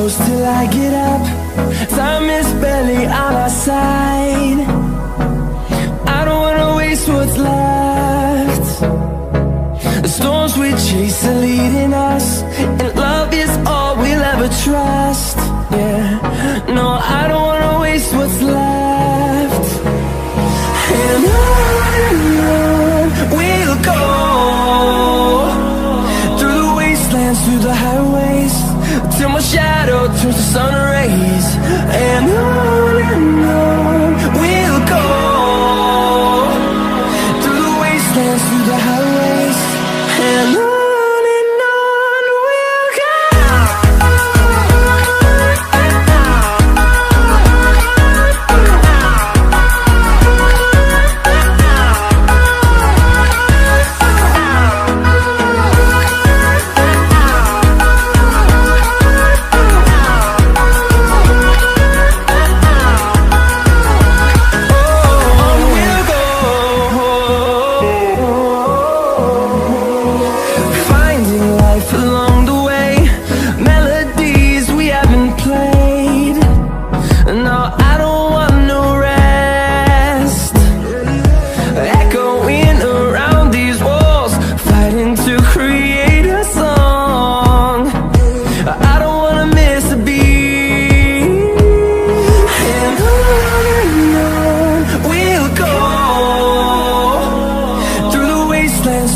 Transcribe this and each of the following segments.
close till I get up. Time is barely on our side. I don't wanna waste what's left. The storms we chase are leading us, and love is all we'll ever trust. Yeah, no, I don't wanna waste what's left. And on we'll go, through the wastelands, through the highways, till my shadow turns to sun rays. And on we'll go, through the wastelands, through the highways, and on we'll go.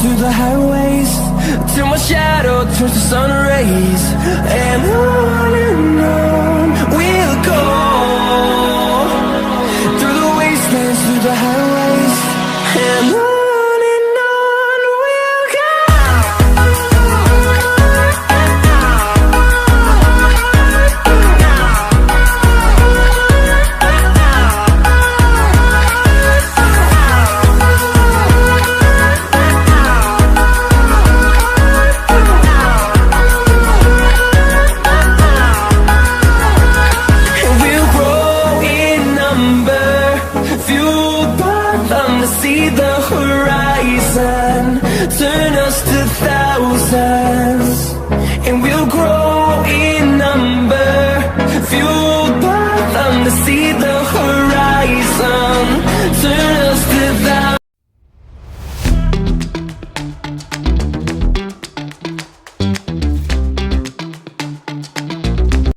Through the highways, till my shadow turns to sun rays. And on we'll go, through the wastelands, through the highways, and on we'll go. See the horizon, turn us to thousands.